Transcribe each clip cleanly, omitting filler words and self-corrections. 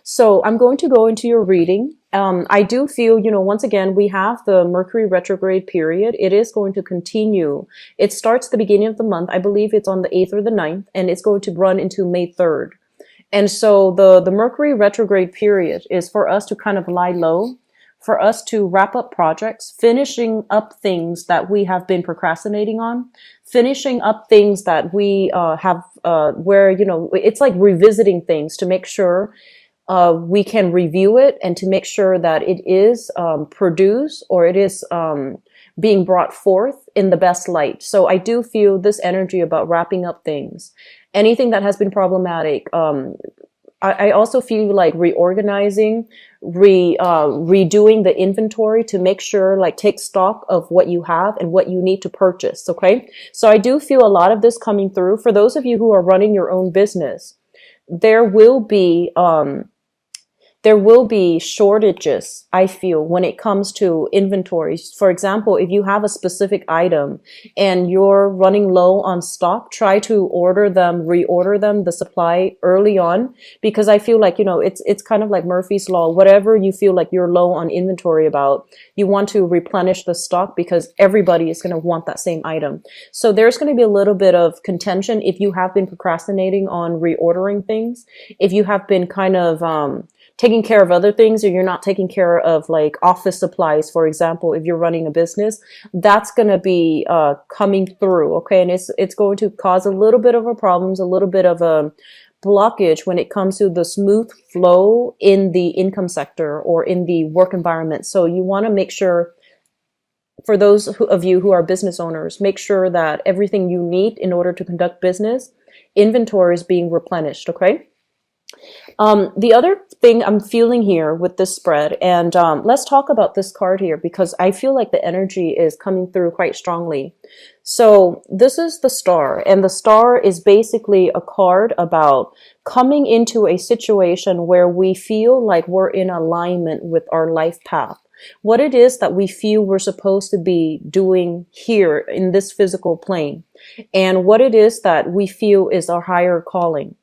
So I'm going to go into your reading. I do feel, once again, we have the Mercury retrograde period. It is going to continue. It starts the beginning of the month. I believe it's on the 8th or the 9th, and it's going to run into May 3rd. And so the Mercury retrograde period is for us to kind of lie low, for us to wrap up projects, finishing up things that we have been procrastinating on, finishing up things that we have, where, it's like revisiting things to make sure we can review it and to make sure that it is produced or it is being brought forth in the best light. So I do feel this energy about wrapping up things. Anything that has been problematic. I also feel like reorganizing, redoing the inventory to make sure, like, take stock of what you have and what you need to purchase. Okay. So I do feel a lot of this coming through. For those of you who are running your own business, there will be shortages, I feel, when it comes to inventories. For example, if you have a specific item and you're running low on stock, try to reorder them, the supply early on, because I feel like, it's kind of like Murphy's Law. Whatever you feel like you're low on inventory about, you want to replenish the stock because everybody is going to want that same item. So there's going to be a little bit of contention if you have been procrastinating on reordering things, if you have been kind of, taking care of other things, or you're not taking care of like office supplies, for example, if you're running a business, that's going to be coming through. Okay. And it's going to cause a little bit of a problems, a little bit of a blockage when it comes to the smooth flow in the income sector or in the work environment. So you want to make sure, for those of you who are business owners, make sure that everything you need in order to conduct business, inventory is being replenished. Okay. The other thing I'm feeling here with this spread, and let's talk about this card here, because I feel like the energy is coming through quite strongly. So this is the Star, and the Star is basically a card about coming into a situation where we feel like we're in alignment with our life path. What it is that we feel we're supposed to be doing here in this physical plane, and what it is that we feel is our higher calling.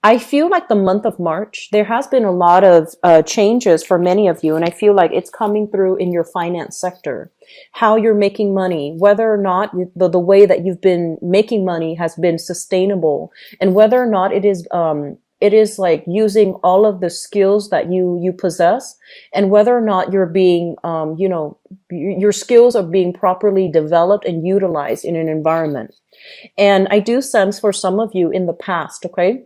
I feel like the month of March, there has been a lot of changes for many of you, and I feel like it's coming through in your finance sector, how you're making money, whether or not the way that you've been making money has been sustainable, and whether or not it is like using all of the skills that you possess, and whether or not you're being, your skills are being properly developed and utilized in an environment. And I do sense for some of you in the past, okay,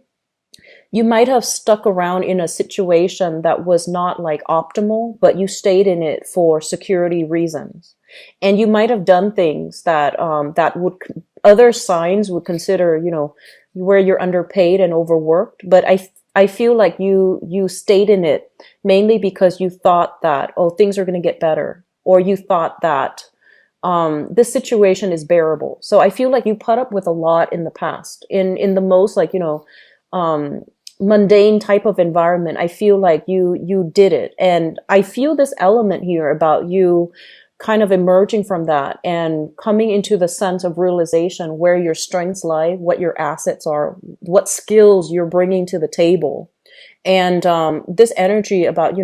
you might have stuck around in a situation that was not like optimal, but you stayed in it for security reasons. And you might have done things that, that would, other signs would consider, where you're underpaid and overworked. But I feel like you stayed in it mainly because you thought that, oh, things are going to get better. Or you thought that, this situation is bearable. So I feel like you put up with a lot in the past, in the most like, mundane type of environment. I feel like you did it. And I feel this element here about you kind of emerging from that and coming into the sense of realization where your strengths lie, what your assets are, what skills you're bringing to the table. And this energy about,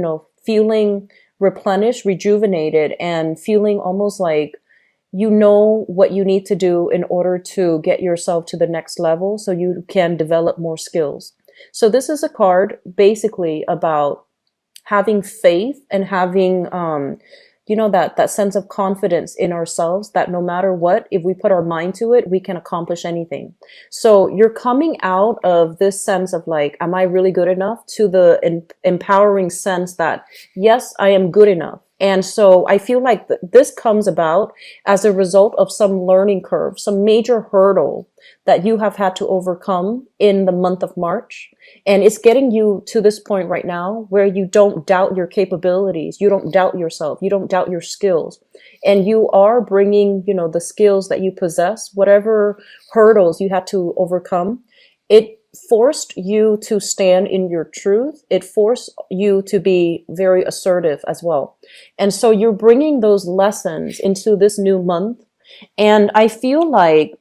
feeling replenished, rejuvenated, and feeling almost like you know what you need to do in order to get yourself to the next level so you can develop more skills. So this is a card basically about having faith and having, that sense of confidence in ourselves that no matter what, if we put our mind to it, we can accomplish anything. So you're coming out of this sense of like, am I really good enough, to the empowering sense that, yes, I am good enough. And so I feel like this comes about as a result of some learning curve, some major hurdle that you have had to overcome in the month of March. And it's getting you to this point right now where you don't doubt your capabilities. You don't doubt yourself. You don't doubt your skills. And you are bringing, the skills that you possess, whatever hurdles you had to overcome. It forced you to stand in your truth. It forced you to be very assertive as well. And so you're bringing those lessons into this new month. And I feel like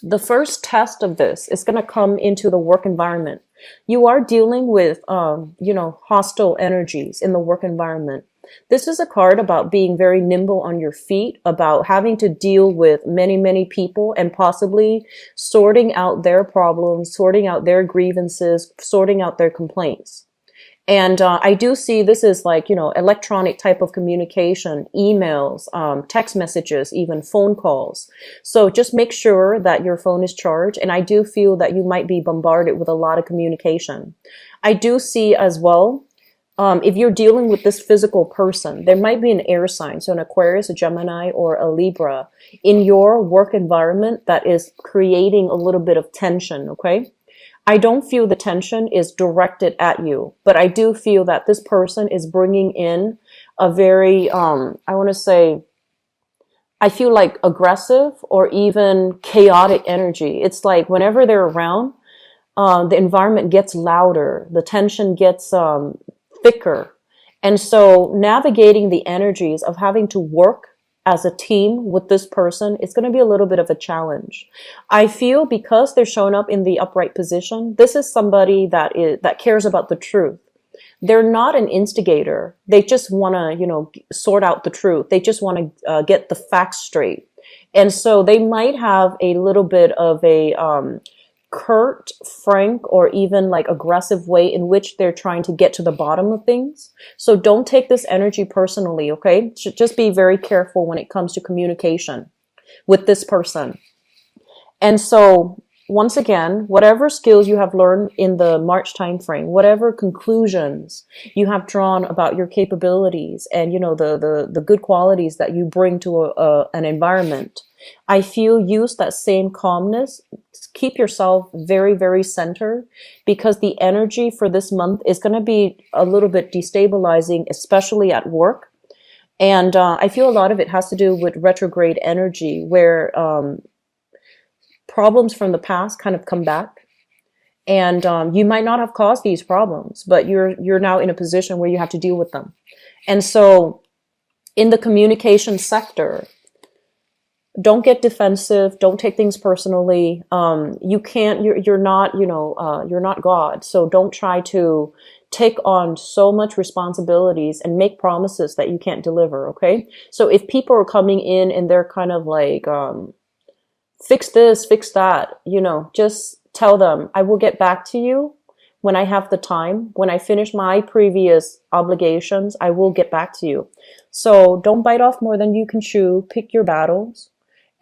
the first test of this is going to come into the work environment. You are dealing with, hostile energies in the work environment. This is a card about being very nimble on your feet, about having to deal with many, many people and possibly sorting out their problems, sorting out their grievances, sorting out their complaints. And I do see this is like, electronic type of communication, emails, text messages, even phone calls. So just make sure that your phone is charged. And I do feel that you might be bombarded with a lot of communication. I do see as well, if you're dealing with this physical person, there might be an air sign, so an Aquarius, a Gemini, or a Libra in your work environment that is creating a little bit of tension, okay? I don't feel the tension is directed at you, but I do feel that this person is bringing in a very, I want to say, I feel like aggressive or even chaotic energy. It's like whenever they're around, the environment gets louder, the tension gets thicker. And so navigating the energies of having to work as a team with this person, it's going to be a little bit of a challenge. I feel because they're showing up in the upright position, this is somebody that cares about the truth. They're not an instigator. They just want to, sort out the truth. They just want to get the facts straight. And so they might have a little bit of a curt, frank, or even like aggressive way in which they're trying to get to the bottom of things. So don't take this energy personally, okay? Just be very careful when it comes to communication with this person. And so once again, whatever skills you have learned in the March timeframe, whatever conclusions you have drawn about your capabilities and, the good qualities that you bring to an environment, I feel use that same calmness. Keep yourself very, very centered because the energy for this month is going to be a little bit destabilizing, especially at work. And I feel a lot of it has to do with retrograde energy where problems from the past kind of come back. And you might not have caused these problems, but you're now in a position where you have to deal with them. And so in the communication sector, don't get defensive. Don't take things personally. You're not God. So don't try to take on so much responsibilities and make promises that you can't deliver. Okay. So if people are coming in and they're kind of like, fix this, fix that, just tell them, I will get back to you when I have the time. When I finish my previous obligations, I will get back to you. So don't bite off more than you can chew. Pick your battles.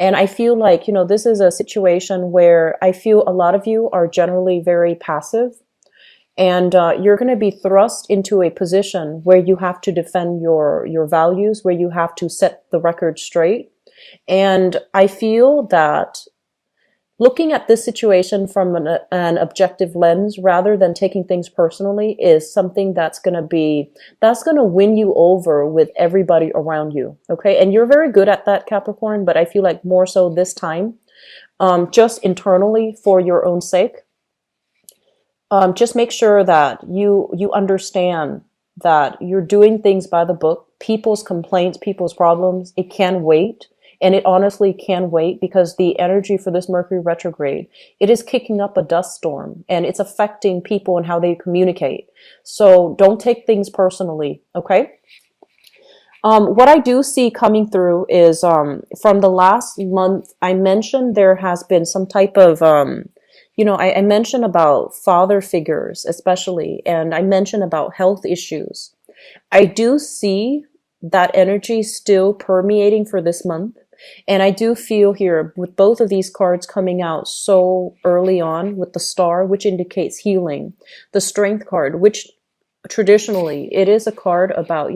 And I feel like, this is a situation where I feel a lot of you are generally very passive and you're going to be thrust into a position where you have to defend your values, where you have to set the record straight. And I feel that looking at this situation from an objective lens rather than taking things personally is something that's going to win you over with everybody around you. Okay. And you're very good at that, Capricorn, but I feel like more so this time, just internally for your own sake, just make sure that you understand that you're doing things by the book. People's complaints, people's problems, it can wait. And it honestly can wait because the energy for this Mercury retrograde, it is kicking up a dust storm and it's affecting people and how they communicate. So don't take things personally, okay? What I do see coming through is from the last month, I mentioned there has been some type of, I mentioned about father figures especially, and I mentioned about health issues. I do see that energy still permeating for this month. And I do feel here with both of these cards coming out so early on with the star, which indicates healing, the strength card, which traditionally it is a card about,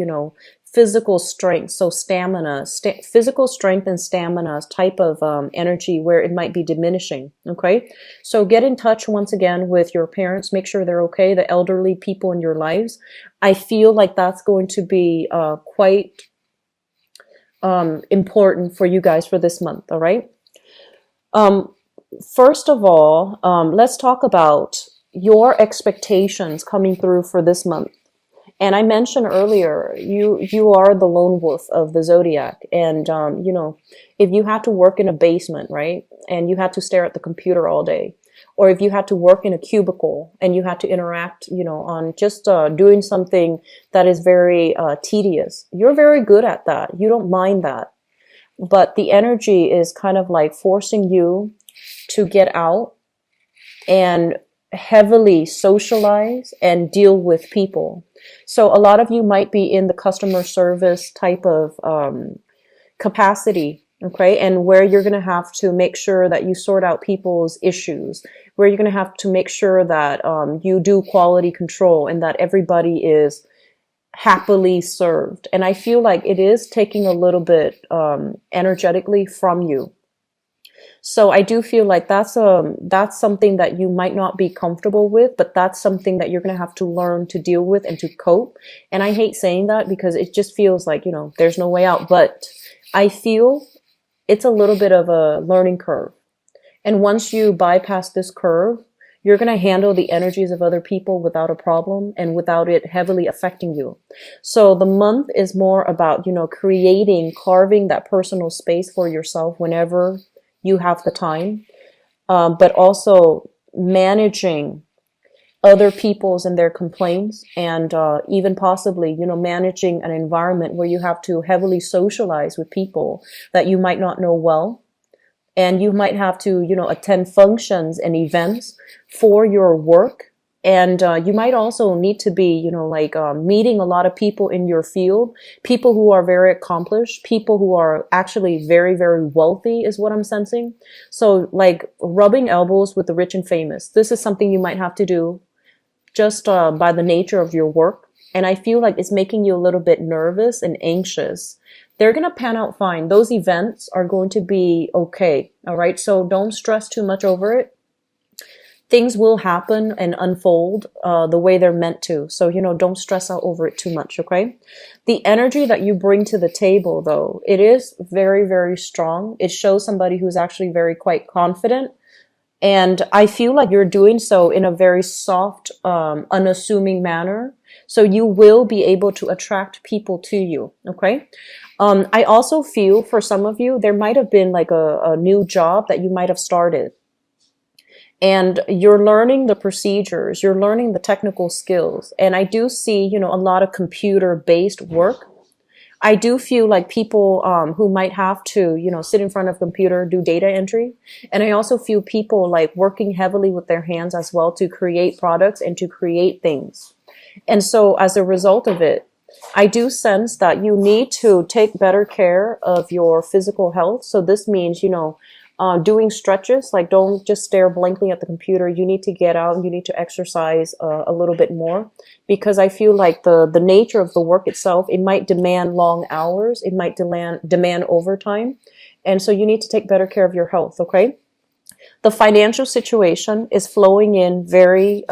physical strength. So stamina, physical strength and stamina type of energy where it might be diminishing. Okay. So get in touch once again with your parents. Make sure they're okay. The elderly people in your lives. I feel like that's going to be quite important for you guys for this month. All right. First of all, let's talk about your expectations coming through for this month. And I mentioned earlier, you are the lone wolf of the zodiac. And, if you have to work in a basement, right, and you have to stare at the computer all day, or if you had to work in a cubicle and you had to interact, on just doing something that is very tedious. You're very good at that. You don't mind that. But the energy is kind of like forcing you to get out and heavily socialize and deal with people. So a lot of you might be in the customer service type of capacity, okay? And where you're going to have to make sure that you sort out people's issues, where you're going to have to make sure that you do quality control and that everybody is happily served. And I feel like it is taking a little bit energetically from you. So I do feel like that's something that you might not be comfortable with, but that's something that you're going to have to learn to deal with and to cope. And I hate saying that because it just feels like, there's no way out, but I feel it's a little bit of a learning curve. And once you bypass this curve, you're going to handle the energies of other people without a problem and without it heavily affecting you. So the month is more about, carving that personal space for yourself whenever you have the time, but also managing other people's and their complaints, and even possibly, managing an environment where you have to heavily socialize with people that you might not know well. And you might have to, attend functions and events for your work. And you might also need to be, meeting a lot of people in your field, people who are very accomplished, people who are actually very, very wealthy is what I'm sensing. So like rubbing elbows with the rich and famous. This is something you might have to do just by the nature of your work. And I feel like it's making you a little bit nervous and anxious. They're going to pan out fine. Those events are going to be okay. All right. So don't stress too much over it. Things will happen and unfold the way they're meant to. So, don't stress out over it too much, okay? The energy that you bring to the table, though, it is very, very strong. It shows somebody who's actually very quite confident. And I feel like you're doing so in a very soft, unassuming manner. So you will be able to attract people to you, okay? I also feel for some of you, there might have been like a new job that you might have started. And you're learning the procedures, you're learning the technical skills. And I do see, a lot of computer-based work. I do feel like people who might have to, sit in front of a computer, do data entry. And I also feel people like working heavily with their hands as well to create products and to create things. And so as a result of it, I do sense that you need to take better care of your physical health. So this means, doing stretches, like don't just stare blankly at the computer. You need to get out and you need to exercise a little bit more, because I feel like the nature of the work itself, it might demand long hours. It might demand overtime. And so you need to take better care of your health. Okay. The financial situation is flowing in very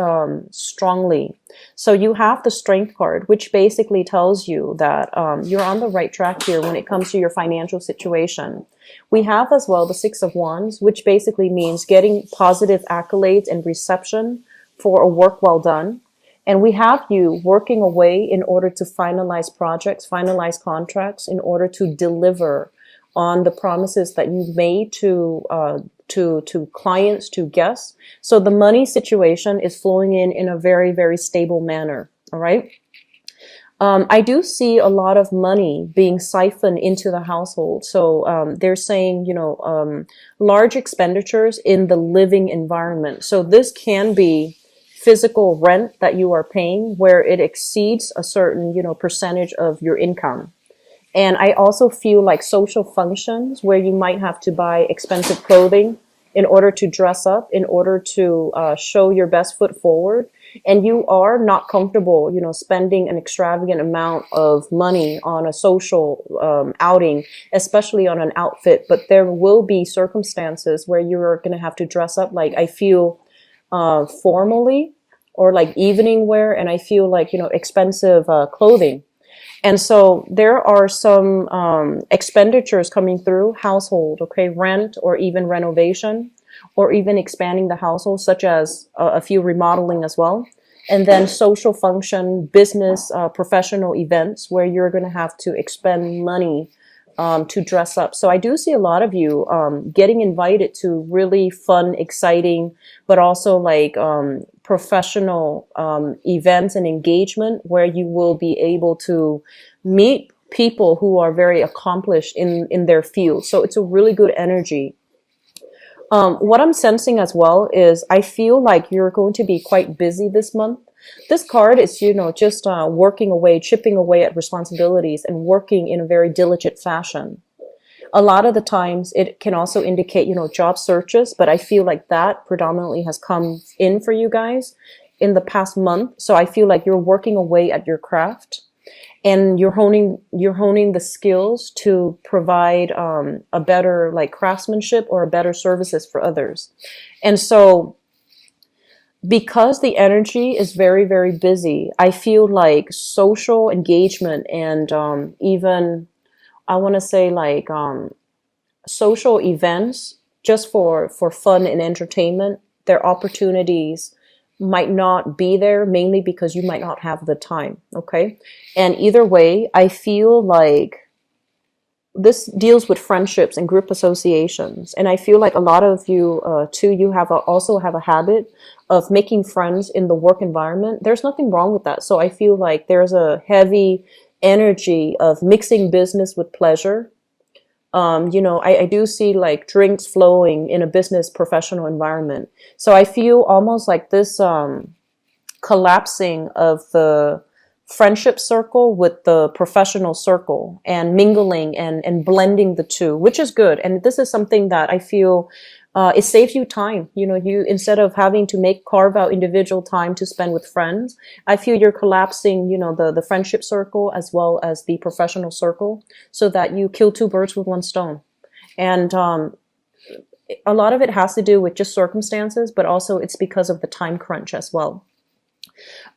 strongly. So you have the Strength card, which basically tells you that you're on the right track here when it comes to your financial situation. We have as well the Six of Wands, which basically means getting positive accolades and reception for a work well done. And we have you working away in order to finalize projects, finalize contracts, in order to deliver on the promises that you've made to clients, to guests. So the money situation is flowing in a very, very stable manner. All right. I do see a lot of money being siphoned into the household. So they're saying, large expenditures in the living environment. So this can be physical rent that you are paying where it exceeds a certain, percentage of your income. And I also feel like social functions where you might have to buy expensive clothing in order to dress up, in order to show your best foot forward. And you are not comfortable, spending an extravagant amount of money on a social outing, especially on an outfit. But there will be circumstances where you're going to have to dress up, like I feel formally, or like evening wear. And I feel like, expensive clothing. And so there are some expenditures coming through household, okay, rent or even renovation or even expanding the household, such as a few remodeling as well. And then social function, business, professional events where you're going to have to expend money to dress up. So I do see a lot of you getting invited to really fun, exciting, but also like professional events and engagement where you will be able to meet people who are very accomplished in their field. So it's a really good energy. What I'm sensing as well is I feel like you're going to be quite busy this month. This card is, just working away, chipping away at responsibilities and working in a very diligent fashion. A lot of the times it can also indicate, job searches, but I feel like that predominantly has come in for you guys in the past month. So I feel like you're working away at your craft and you're honing the skills to provide a better like craftsmanship or a better services for others. And so because the energy is very, very busy, I feel like social engagement and even I want to say like social events just for fun and entertainment, their opportunities might not be there mainly because you might not have the time. Okay. And either way, I feel like this deals with friendships and group associations. And I feel like a lot of you, too, you also have a habit of making friends in the work environment. There's nothing wrong with that. So I feel like there's a heavy energy of mixing business with pleasure. I do see like drinks flowing in a business professional environment. So I feel almost like this collapsing of the friendship circle with the professional circle and mingling and blending the two, which is good. And this is something that I feel it saves you time. You instead of having to carve out individual time to spend with friends, I feel you're collapsing, the friendship circle as well as the professional circle so that you kill two birds with one stone. And a lot of it has to do with just circumstances, but also it's because of the time crunch as well.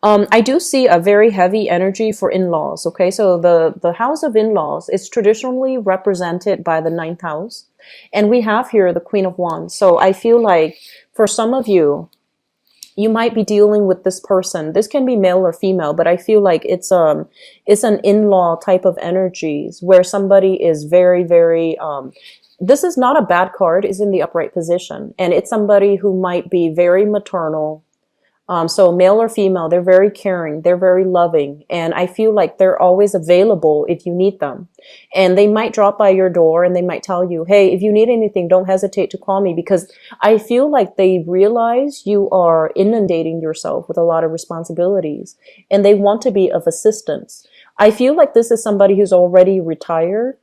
I do see a very heavy energy for in-laws. Okay, so the house of in-laws is traditionally represented by the ninth house, and we have here the Queen of Wands. So I feel like for some of you, you might be dealing with this person. This can be male or female, but I feel like it's an in-law type of energies where somebody is very, very this is not a bad card, is in the upright position, and it's somebody who might be very maternal. So male or female, they're very caring, they're very loving, and I feel like they're always available if you need them. And they might drop by your door and they might tell you, hey, if you need anything, don't hesitate to call me, because I feel like they realize you are inundating yourself with a lot of responsibilities and they want to be of assistance. I feel like this is somebody who's already retired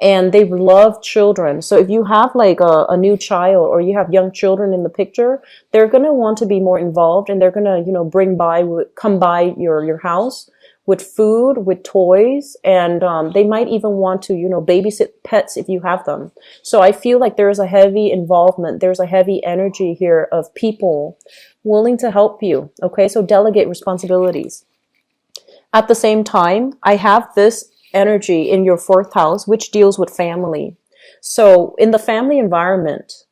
and they love children. So if you have like a new child or you have young children in the picture, they're going to want to be more involved and they're going to, come by your house with food, with toys, and they might even want to, babysit pets if you have them. So I feel like there's a heavy involvement. There's a heavy energy here of people willing to help you. Okay, so delegate responsibilities. At the same time, I have this energy in your fourth house, which deals with family. So in the family environment,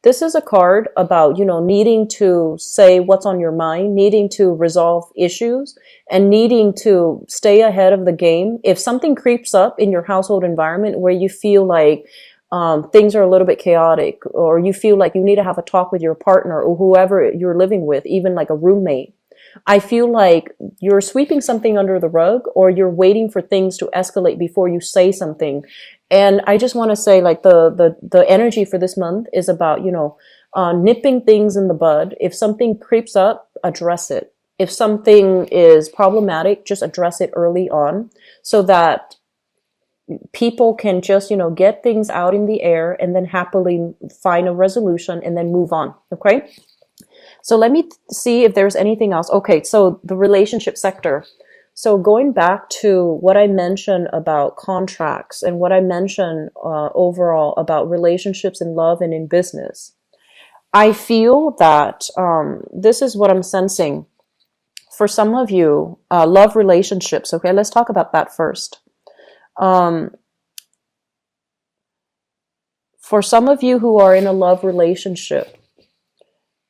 this is a card about, needing to say what's on your mind, needing to resolve issues, and needing to stay ahead of the game. If something creeps up in your household environment where you feel like things are a little bit chaotic, or you feel like you need to have a talk with your partner or whoever you're living with, even like a roommate, I feel like you're sweeping something under the rug or you're waiting for things to escalate before you say something. And I just want to say like the energy for this month is about, nipping things in the bud. If something creeps up, address it. If something is problematic, just address it early on so that people can just, get things out in the air and then happily find a resolution and then move on. Okay. So let me see if there's anything else. Okay, so the relationship sector. So going back to what I mentioned about contracts and what I mentioned overall about relationships in love and in business, I feel that this is what I'm sensing. For some of you, love relationships. Okay, let's talk about that first. For some of you who are in a love relationship,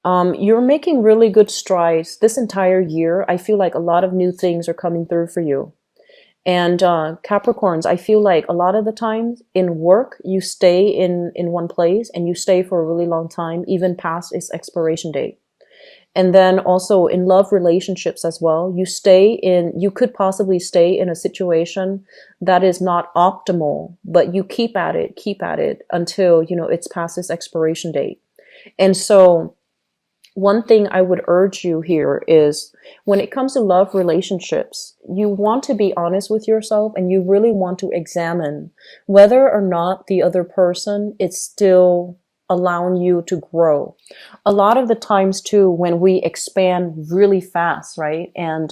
you're making really good strides this entire year. I feel like a lot of new things are coming through for you. And Capricorns, I feel like a lot of the times in work, you stay in one place and you stay for a really long time, even past its expiration date. And then also in love relationships as well, you could possibly stay in a situation that is not optimal, but you keep at it until, it's past its expiration date. And so one thing I would urge you here is when it comes to love relationships, you want to be honest with yourself and you really want to examine whether or not the other person is still allowing you to grow. A lot of the times too, when we expand really fast, right? And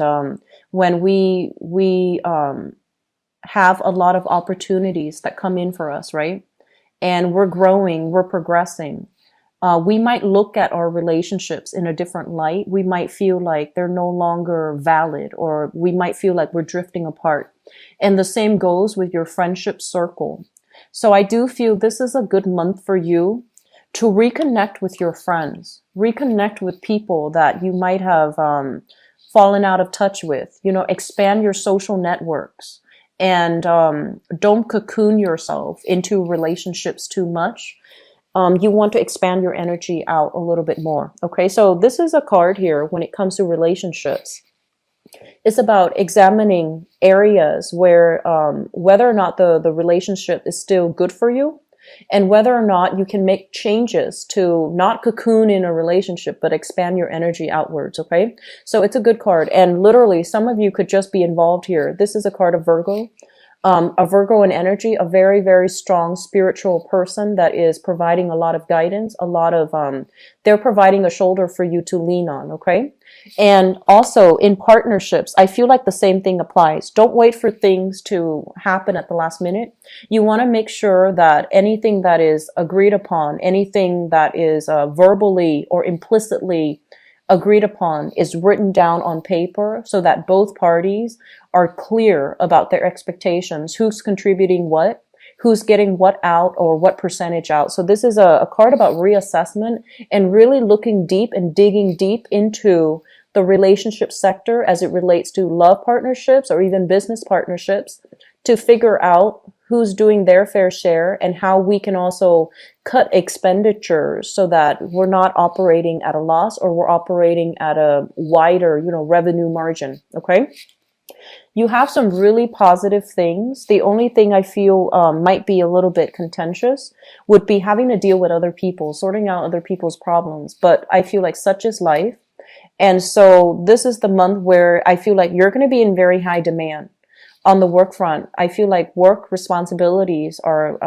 when we have a lot of opportunities that come in for us, right? And we're growing, we're progressing. We might look at our relationships in a different light. We might feel like they're no longer valid, or we might feel like we're drifting apart. And the same goes with your friendship circle. So I do feel this is a good month for you to reconnect with your friends, reconnect with people that you might have fallen out of touch with, expand your social networks, and don't cocoon yourself into relationships too much. You want to expand your energy out a little bit more. Okay, so this is a card here when it comes to relationships. It's about examining areas where whether or not the relationship is still good for you, and whether or not you can make changes to not cocoon in a relationship, but expand your energy outwards. Okay, so it's a good card. And literally, some of you could just be involved here. This is a card of Virgo. A Virgo in energy, a very, very strong spiritual person that is providing a lot of guidance, they're providing a shoulder for you to lean on, okay? And also in partnerships, I feel like the same thing applies. Don't wait for things to happen at the last minute. You want to make sure that anything that is agreed upon, anything that is verbally or implicitly agreed upon is written down on paper so that both parties are clear about their expectations, who's contributing what, who's getting what out or what percentage out. So this is a card about reassessment and really looking deep and digging deep into the relationship sector as it relates to love partnerships or even business partnerships to figure out who's doing their fair share and how we can also cut expenditures so that we're not operating at a loss or we're operating at a wider, revenue margin. Okay. You have some really positive things. The only thing I feel might be a little bit contentious would be having to deal with other people, sorting out other people's problems. But I feel like such is life. And so this is the month where I feel like you're going to be in very high demand. On the work front, I feel like work responsibilities are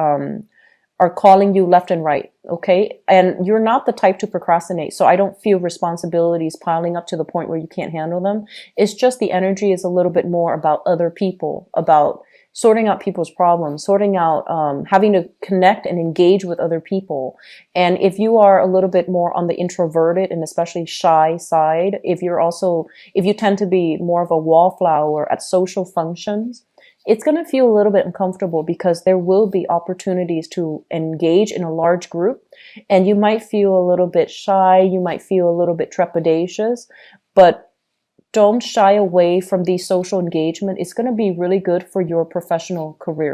calling you left and right, okay? And you're not the type to procrastinate, so I don't feel responsibilities piling up to the point where you can't handle them. It's just the energy is a little bit more about other people, about sorting out people's problems, sorting out, having to connect and engage with other people. And if you are a little bit more on the introverted and especially shy side, if you tend to be more of a wallflower at social functions, it's going to feel a little bit uncomfortable because there will be opportunities to engage in a large group and you might feel a little bit shy, you might feel a little bit trepidatious, but don't shy away from the social engagement. It's going to be really good for your professional career.